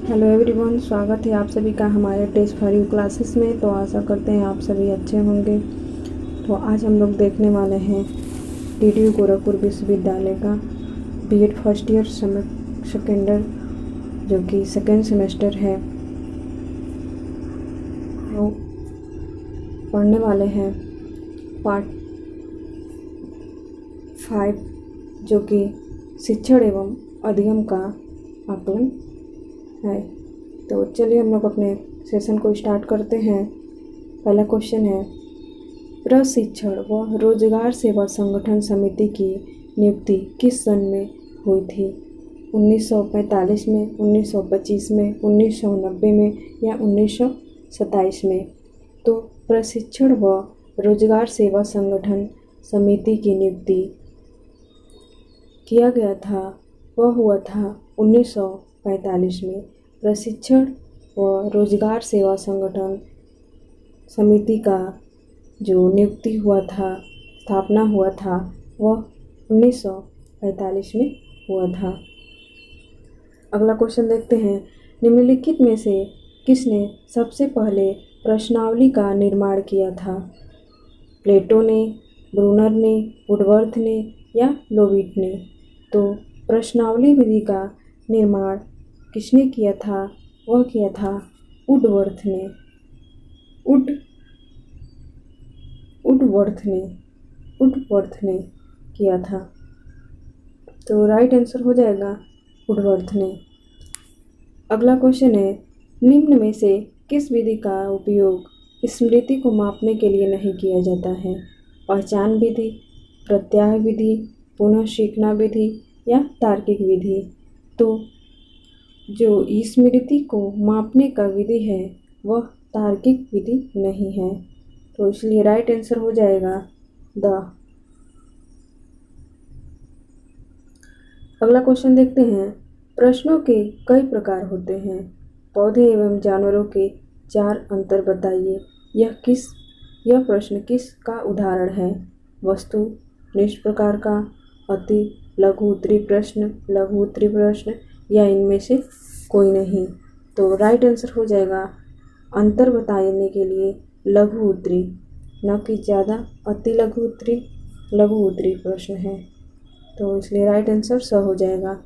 Hello everyone, स्वागत है आप सभी का हमारे टेस्ट फॉर यू क्लासेस में। तो आशा करते हैं आप सभी अच्छे होंगे। तो आज हम लोग देखने वाले हैं DTU गोरखपुर विश्वविद्यालय का बीएड फर्स्ट ईयर सेकेंडर जो कि सेकेंड सेमेस्टर है। तो पढ़ने वाले हैं पार्ट 5 जो कि शिक्षण एवं अधिगम का आकलन है। तो चलिए हम लोग अपने सेशन को स्टार्ट करते हैं। पहला क्वेश्चन है, प्रशिक्षण व रोजगार सेवा संगठन समिति की नियुक्ति किस सन में हुई थी? 1945 में, 1925 में, 1990 में या 1927 में? तो प्रशिक्षण व रोजगार सेवा संगठन समिति की नियुक्ति किया गया था वह हुआ था 1945 में। प्रशिक्षण व रोजगार सेवा संगठन समिति का जो नियुक्ति हुआ था, स्थापना हुआ था, वह 1945 में हुआ था। अगला क्वेश्चन देखते हैं, निम्नलिखित में से किसने सबसे पहले प्रश्नावली का निर्माण किया था? प्लेटो ने, ब्रूनर ने, वुडवर्थ ने या लोविट ने? तो प्रश्नावली विधि का निर्माण किसने किया था? वह किया था वुडवर्थ ने। वुडवर्थ ने किया था। तो राइट आंसर हो जाएगा वुडवर्थ ने। अगला क्वेश्चन है, निम्न में से किस विधि का उपयोग स्मृति को मापने के लिए नहीं किया जाता है? पहचान विधि, प्रत्याय विधि, पुनः सीखना विधि या तार्किक विधि? तो जो स्मृति को मापने का विधि है वह तार्किक विधि नहीं है। तो इसलिए राइट आंसर हो जाएगा द। अगला क्वेश्चन देखते हैं, प्रश्नों के कई प्रकार होते हैं। पौधे एवं जानवरों के 4 अंतर बताइए। यह प्रश्न किस का उदाहरण है? वस्तु निष्ठ प्रकार का, अति लघु उत्तरी प्रश्न, लघु उत्तरी प्रश्न या इनमें से कोई नहीं? तो राइट आंसर हो जाएगा अंतर बताने के लिए लघु उत्तरी, न कि ज़्यादा अति लघु उत्तरी प्रश्न है। तो इसलिए राइट आंसर स हो जाएगा।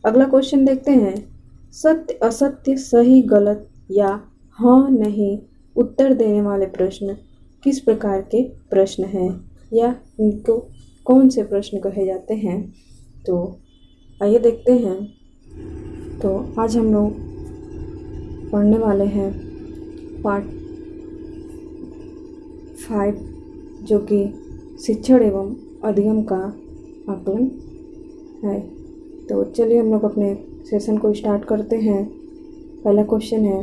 अगला क्वेश्चन देखते हैं, सत्य असत्य सही गलत या हाँ नहीं उत्तर देने वाले प्रश्न किस प्रकार के प्रश्न हैं या इनको कौन से प्रश्न कहे जाते हैं? तो आइए देखते हैं। तो आज हम लोग पढ़ने वाले हैं पार्ट 5 जो कि शिक्षण एवं अधिगम का आकलन है। तो चलिए हम लोग अपने सेशन को स्टार्ट करते हैं। पहला क्वेश्चन है,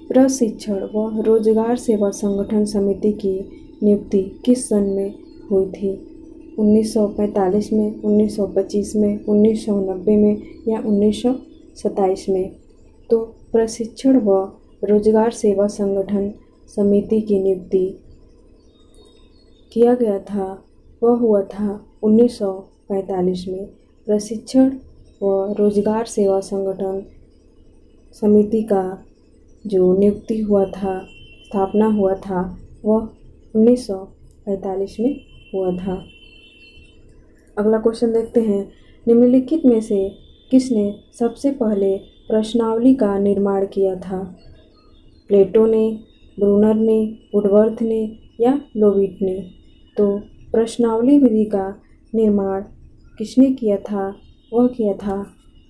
प्रशिक्षण व रोजगार सेवा संगठन समिति की नियुक्ति किस सन में हुई थी? 1945 में, 1925 में, 1990 में या 1927 में? तो प्रशिक्षण व रोजगार सेवा संगठन समिति की नियुक्ति किया गया था वह हुआ था 1945 में। प्रशिक्षण व रोजगार सेवा संगठन समिति का जो नियुक्ति हुआ था, स्थापना हुआ था, वह 1945 में हुआ था। अगला क्वेश्चन देखते हैं, निम्नलिखित में से किसने सबसे पहले प्रश्नावली का निर्माण किया था? प्लेटो ने, ब्रूनर ने, वुडवर्थ ने या लोविट ने? तो प्रश्नावली विधि का निर्माण किसने किया था? वह किया था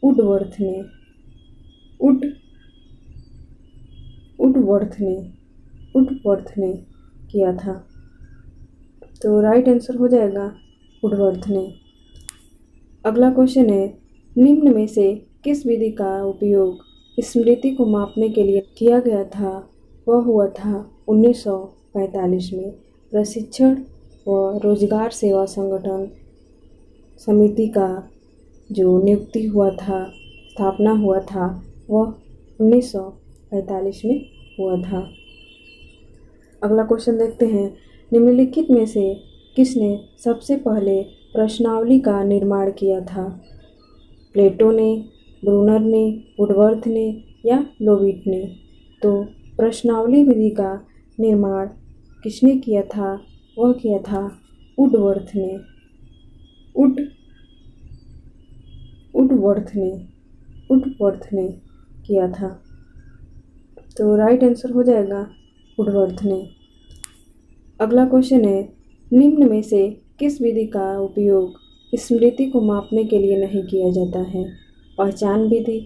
वुडवर्थ ने किया था। तो राइट आंसर हो जाएगा वुडवर्थ ने। अगला क्वेश्चन है, निम्न में से किस विधि का उपयोग स्मृति को मापने के लिए किया गया था? वह हुआ था 1945 में। प्रशिक्षण व रोजगार सेवा संगठन समिति का जो नियुक्ति हुआ था, स्थापना हुआ था, वह 1945 में हुआ था। अगला क्वेश्चन देखते हैं, निम्नलिखित में से किसने सबसे पहले प्रश्नावली का निर्माण किया था? प्लेटो ने, ब्रूनर ने, वुडवर्थ ने या लोविट ने? तो प्रश्नावली विधि का निर्माण किसने किया था? वह किया था वुडवर्थ ने। वुडवर्थ ने किया था। तो राइट आंसर हो जाएगा वुडवर्थ ने। अगला क्वेश्चन है, निम्न में से किस विधि का उपयोग स्मृति को मापने के लिए नहीं किया जाता है? पहचान विधि,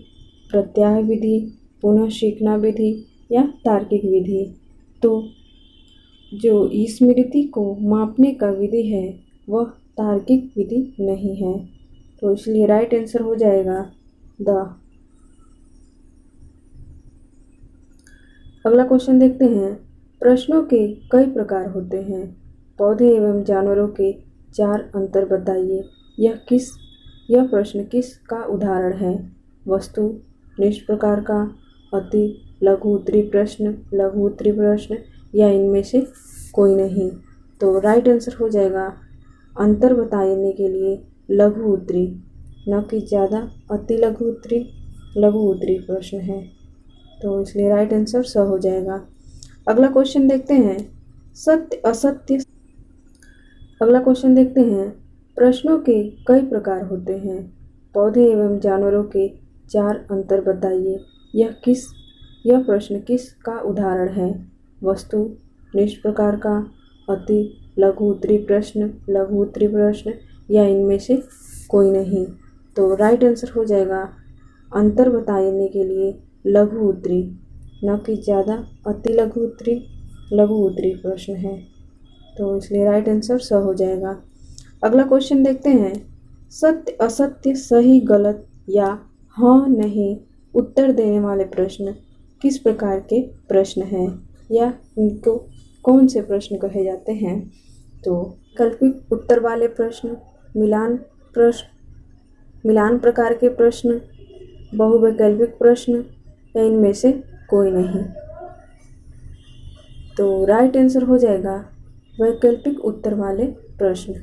प्रत्याय विधि, पुनः सीखना विधि या तार्किक विधि? तो जो स्मृति को मापने का विधि है वह तार्किक विधि नहीं है, तो इसलिए राइट आंसर हो जाएगा द। अगला क्वेश्चन देखते हैं, प्रश्नों के कई प्रकार होते हैं, पौधे एवं जानवरों के 4 अंतर बताइए। यह प्रश्न किस का उदाहरण है? वस्तु निष्ठ प्रकार का, अति लघु उत्तरी प्रश्न या इनमें से कोई नहीं? तो राइट आंसर हो जाएगा अंतर बताने के लिए लघु उत्तरी, न कि ज़्यादा अति लघु उत्तरी प्रश्न है, तो इसलिए राइट आंसर स हो जाएगा। अगला क्वेश्चन देखते हैं, सत्य असत्य। अगला क्वेश्चन देखते हैं, प्रश्नों के कई प्रकार होते हैं, पौधे एवं जानवरों के 4 अंतर बताइए। यह प्रश्न किस का उदाहरण है? वस्तु निष्ठ प्रकार का, अति लघु उत्तरी प्रश्न या इनमें से कोई नहीं? तो राइट आंसर हो जाएगा अंतर बताने के लिए लघु उत्तरी, न कि ज़्यादा अति लघु उत्तरी प्रश्न है, तो इसलिए राइट आंसर स हो जाएगा। अगला क्वेश्चन देखते हैं, सत्य असत्य सही गलत या हाँ नहीं उत्तर देने वाले प्रश्न किस प्रकार के प्रश्न हैं या इनको कौन से प्रश्न कहे जाते हैं? तो वैकल्पिक उत्तर वाले प्रश्न, मिलान प्रकार के प्रश्न, बहुवैकल्पिक प्रश्न या इनमें से कोई नहीं? तो राइट आंसर हो जाएगा वैकल्पिक उत्तर वाले प्रश्न।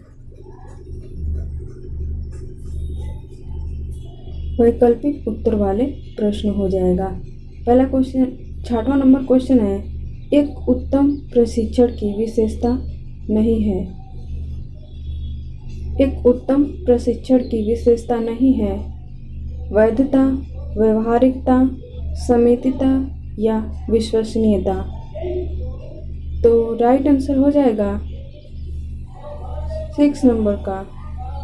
वैकल्पिक उत्तर वाले प्रश्न हो जाएगा। पहला क्वेश्चन 6वां नंबर क्वेश्चन है, एक उत्तम प्रशिक्षण की विशेषता नहीं है। एक उत्तम प्रशिक्षण की विशेषता नहीं है, वैधता, व्यवहारिकता, समितिता या विश्वसनीयता? तो राइट आंसर हो जाएगा 6 नंबर का,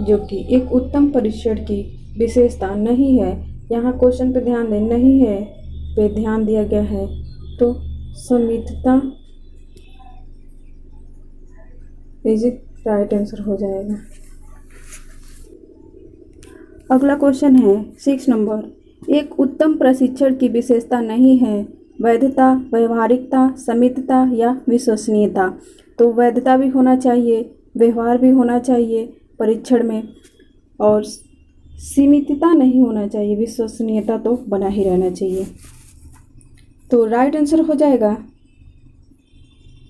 जो कि एक उत्तम परीक्षण की विशेषता नहीं है। यहाँ क्वेश्चन पे ध्यान दें, नहीं है पे ध्यान दिया गया है, तो समितता इज राइट आंसर हो जाएगा। अगला क्वेश्चन है 6 नंबर, एक उत्तम प्रशिक्षण की विशेषता नहीं है, वैधता, व्यवहारिकता, समितता या विश्वसनीयता? तो वैधता भी होना चाहिए, व्यवहार भी होना चाहिए परीक्षण में, और सीमितता नहीं होना चाहिए, विश्वसनीयता तो बना ही रहना चाहिए। तो राइट आंसर हो जाएगा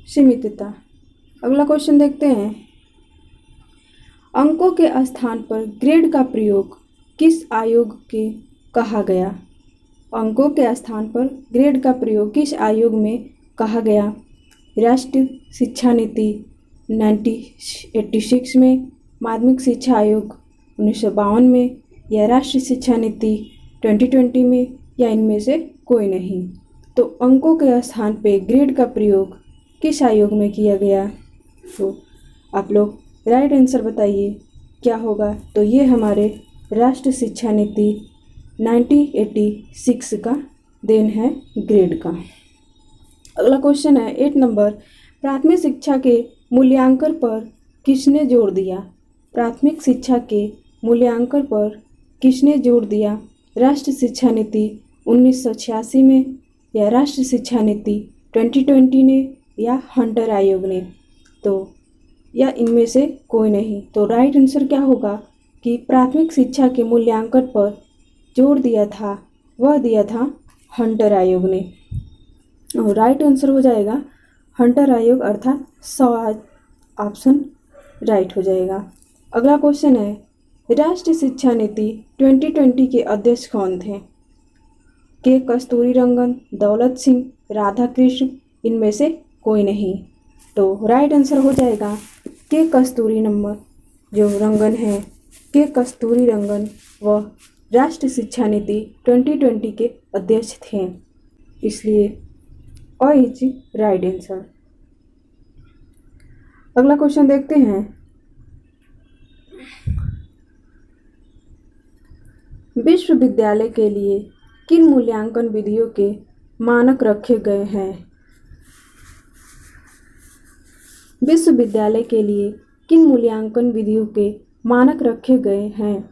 सीमितता। अगला क्वेश्चन देखते हैं, अंकों के स्थान पर ग्रेड का प्रयोग किस आयोग के कहा गया? अंकों के स्थान पर ग्रेड का प्रयोग किस आयोग में कहा गया? राष्ट्रीय शिक्षा नीति 1986 में, माध्यमिक शिक्षा आयोग 1952 में या राष्ट्रीय शिक्षा नीति 2020 में या इनमें से कोई नहीं? तो अंकों के स्थान पे ग्रेड का प्रयोग किस आयोग में किया गया? तो आप लोग राइट आंसर बताइए क्या होगा? तो ये हमारे राष्ट्रीय शिक्षा नीति 1986 का देन है ग्रेड का। अगला क्वेश्चन है 8 नंबर, प्राथमिक शिक्षा के मूल्यांकन पर किसने जोर दिया? प्राथमिक शिक्षा के मूल्यांकन पर किसने जोर दिया? राष्ट्रीय शिक्षा नीति 1986 में या राष्ट्रीय शिक्षा नीति 2020 ने या हंटर आयोग ने? तो या इनमें से कोई नहीं? तो राइट आंसर क्या होगा कि प्राथमिक शिक्षा के मूल्यांकन पर जोर दिया था, वह दिया था हंटर आयोग ने। और राइट आंसर हो जाएगा हंटर आयोग, अर्थात 100 ऑप्शन राइट हो जाएगा। अगला क्वेश्चन है, राष्ट्रीय शिक्षा नीति 2020 के अध्यक्ष कौन थे? के कस्तूरीरंगन, दौलत सिंह, राधा कृष्ण, इनमें से कोई नहीं। तो राइट आंसर हो जाएगा के कस्तूरी नंबर जो रंगन है, के कस्तूरीरंगन वह राष्ट्रीय शिक्षा नीति 2020 के अध्यक्ष थे, इसलिए अ इज राइट आंसर। अगला क्वेश्चन देखते हैं। विश्वविद्यालय के लिए किन मूल्यांकन विधियों के मानक रखे गए हैं? विश्वविद्यालय के लिए किन मूल्यांकन विधियों के मानक रखे गए हैं?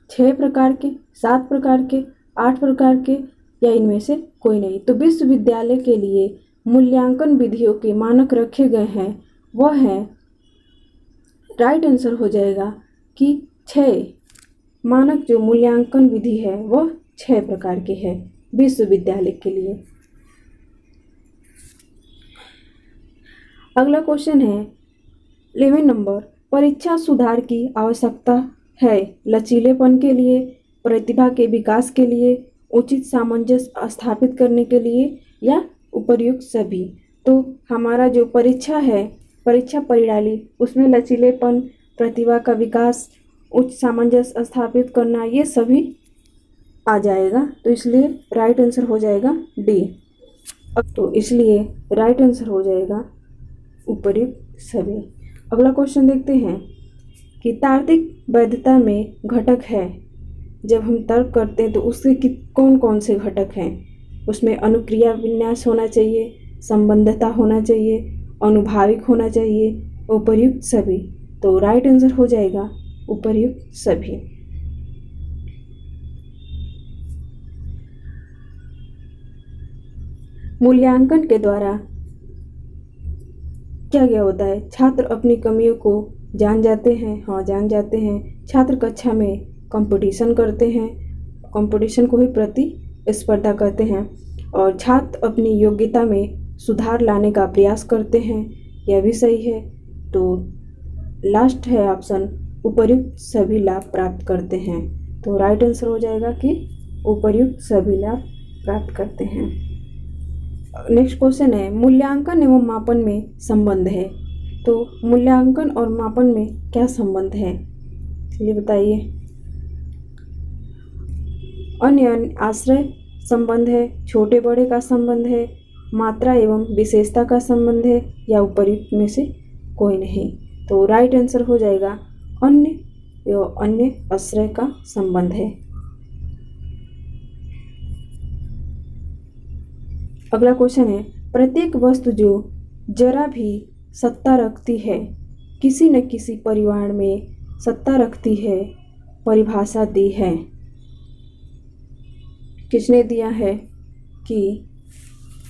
6 प्रकार के, 7 प्रकार के, 8 प्रकार के या इनमें से कोई नहीं। तो विश्वविद्यालय के लिए मूल्यांकन विधियों के मानक रखे गए हैं वह है, राइट आंसर हो जाएगा कि 6 मानक जो मूल्यांकन विधि है वह 6 प्रकार के है विश्वविद्यालय के लिए। अगला क्वेश्चन है 11 नंबर, परीक्षा सुधार की आवश्यकता है लचीलेपन के लिए, प्रतिभा के विकास के लिए, उचित सामंजस्य स्थापित करने के लिए या उपर्युक्त सभी। तो हमारा जो परीक्षा है, परीक्षा परिणाली, उसमें लचीलेपन, प्रतिभा का विकास, उच्च सामंजस्य स्थापित करना, ये सभी आ जाएगा। तो इसलिए राइट आंसर हो जाएगा डी। तो इसलिए राइट आंसर हो जाएगा उपर्युक्त सभी। अगला क्वेश्चन देखते हैं कि तार्किक वैधता में घटक है। जब हम तर्क करते हैं तो उसके कौन कौन से घटक हैं? उसमें अनुक्रिया विन्यास होना चाहिए, संबंधता होना चाहिए, अनुभाविक होना चाहिए, उपर्युक्त सभी। तो राइट आंसर हो जाएगा उपर्युक्त सभी। मूल्यांकन के द्वारा क्या क्या होता है? छात्र अपनी कमियों को जान जाते हैं, हाँ जान जाते हैं। छात्र कक्षा में कंपटीशन करते हैं, कंपटीशन को ही प्रतिस्पर्धा करते हैं। और छात्र अपनी योग्यता में सुधार लाने का प्रयास करते हैं, यह भी सही है। तो लास्ट है ऑप्शन, उपर्युक्त सभी लाभ प्राप्त करते हैं। तो राइट आंसर हो जाएगा कि उपर्युक्त सभी लाभ प्राप्त करते हैं। नेक्स्ट क्वेश्चन है, मूल्यांकन एवं मापन में संबंध है। तो मूल्यांकन और मापन में क्या संबंध है, चलिए बताइए। अन्य आश्रय संबंध है, छोटे बड़े का संबंध है, मात्रा एवं विशेषता का संबंध है या उपर्युक्त में से कोई नहीं। तो राइट आंसर हो जाएगा अन्य एवं अन्य आश्रय का संबंध है। अगला क्वेश्चन है, प्रत्येक वस्तु जो जरा भी सत्ता रखती है, किसी न किसी परिमाण में सत्ता रखती है, परिभाषा दी है। किसने दिया है कि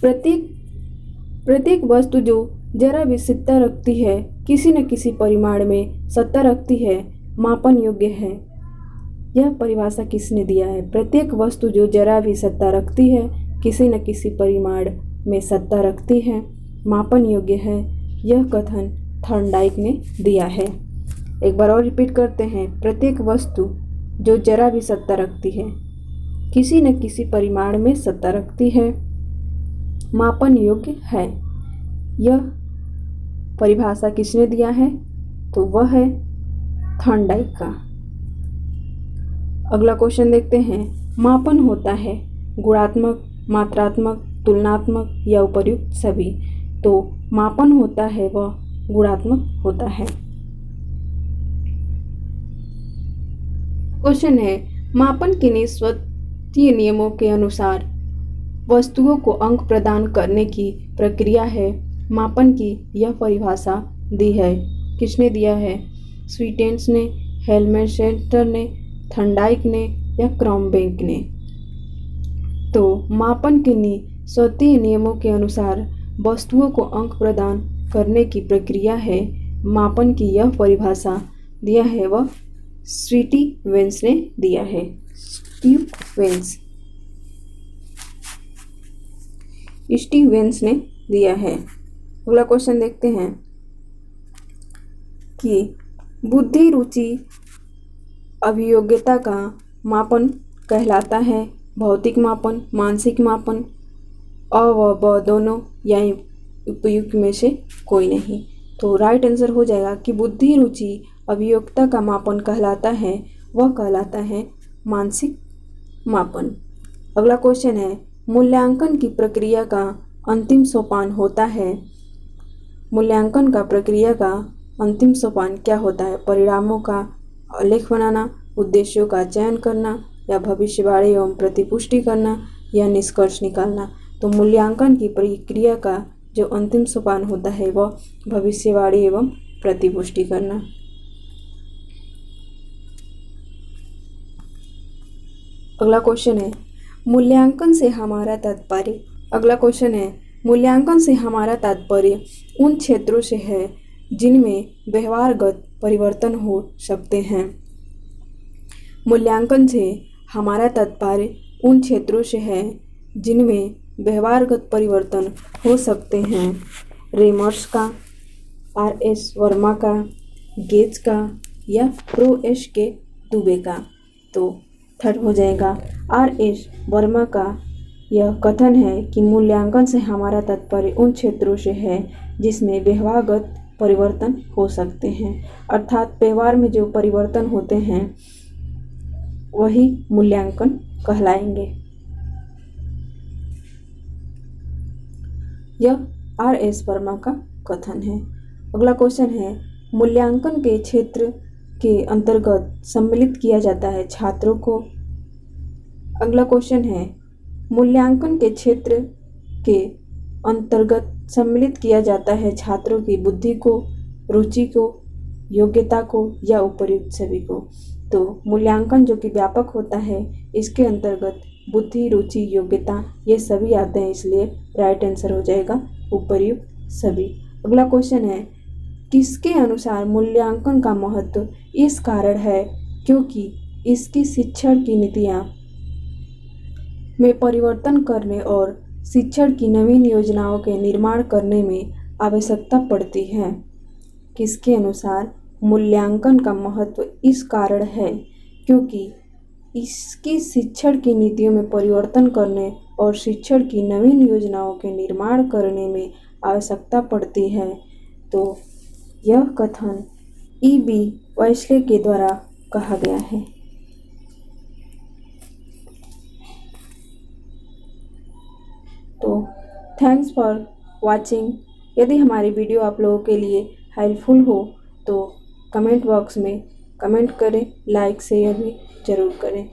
प्रत्येक वस्तु जो जरा भी सत्ता रखती है, किसी न किसी परिमाण में सत्ता रखती है, मापन योग्य है। यह परिभाषा किसने दिया है? प्रत्येक वस्तु जो जरा भी सत्ता रखती है, किसी न किसी परिमाण में सत्ता रखती है, मापन योग्य है, यह कथन थॉर्नडाइक ने दिया है। एक बार और रिपीट करते हैं, प्रत्येक वस्तु जो जरा भी सत्ता रखती है, किसी न किसी परिमाण में सत्ता रखती है, मापन योग्य है, यह परिभाषा किसने दिया है? तो वह है थॉर्नडाइक का। अगला क्वेश्चन देखते हैं, मापन होता है गुणात्मक, मात्रात्मक, तुलनात्मक या उपर्युक्त सभी। तो मापन होता है वह गुणात्मक होता है। क्वेश्चन है, मापन के निश्चित नियमों के अनुसार वस्तुओं को अंक प्रदान करने की प्रक्रिया है। मापन की यह परिभाषा दी है, किसने दिया है? स्वीटेंस ने, हेल्मसेटर ने, थॉर्नडाइक ने या क्रॉम्बेक ने। तो मापन के निश्चित नियमों के अनुसार वस्तुओं को अंक प्रदान करने की प्रक्रिया है। मापन की यह परिभाषा दिया है वह स्टीवेंस ने दिया है। स्टीवेंस ने दिया है। अगला क्वेश्चन देखते हैं कि बुद्धि रुचि अभियोग्यता का मापन कहलाता है। भौतिक मापन, मानसिक मापन, अ व ब दोनों या उपयुक्त में से कोई नहीं। तो राइट आंसर हो जाएगा कि बुद्धि रुचि अभियोक्ता का मापन कहलाता है, वह कहलाता है मानसिक मापन। अगला क्वेश्चन है, मूल्यांकन की प्रक्रिया का अंतिम सोपान होता है। मूल्यांकन का प्रक्रिया का अंतिम सोपान क्या होता है? परिणामों का आलेख बनाना, उद्देश्यों का चयन करना, या भविष्यवाणी एवं प्रतिपुष्टि करना, या निष्कर्ष निकालना। तो मूल्यांकन की प्रक्रिया का जो अंतिम सोपान होता है वह भविष्यवाणी एवं प्रतिपुष्टि करना। अगला क्वेश्चन है, मूल्यांकन से हमारा तात्पर्य। अगला क्वेश्चन है, मूल्यांकन से हमारा तात्पर्य उन क्षेत्रों से है जिनमें व्यवहारगत परिवर्तन हो सकते हैं। मूल्यांकन से हमारा तात्पर्य उन क्षेत्रों से है जिनमें व्यवहारगत परिवर्तन हो सकते हैं। रेमर्स का, आर.एस. वर्मा का, गेज का, या प्रो.एस. के दुबे का। तो थर्ड हो जाएगा आर.एस. वर्मा का यह कथन है कि मूल्यांकन से हमारा तात्पर्य उन क्षेत्रों से है जिसमें व्यवहारगत परिवर्तन हो सकते हैं, अर्थात व्यवहार में जो परिवर्तन होते हैं वही मूल्यांकन कहलाएंगे। यह आर.एस. वर्मा का कथन है। अगला क्वेश्चन है, मूल्यांकन के क्षेत्र के अंतर्गत सम्मिलित किया जाता है छात्रों को। अगला क्वेश्चन है, मूल्यांकन के क्षेत्र के अंतर्गत सम्मिलित किया जाता है छात्रों की बुद्धि को, रुचि को, योग्यता को, या उपर्युक्त सभी को। तो मूल्यांकन जो कि व्यापक होता है, इसके अंतर्गत बुद्धि, रुचि, योग्यता ये सभी आते हैं, इसलिए राइट आंसर हो जाएगा उपर्युक्त सभी। अगला क्वेश्चन है, किसके अनुसार मूल्यांकन का महत्व इस कारण है क्योंकि इसकी शिक्षण की नीतियाँ में परिवर्तन करने और शिक्षण की नवीन योजनाओं के निर्माण करने में आवश्यकता पड़ती है। किसके अनुसार मूल्यांकन का महत्व इस कारण है क्योंकि इसकी शिक्षण की नीतियों में परिवर्तन करने और शिक्षण की नवीन योजनाओं के निर्माण करने में आवश्यकता पड़ती है। तो यह कथन ई.बी. वेस्ले के द्वारा कहा गया है। तो थैंक्स फॉर वॉचिंग। यदि हमारी वीडियो आप लोगों के लिए हेल्पफुल हो तो कमेंट बॉक्स में कमेंट करें, लाइक शेयर भी ज़रूर करें।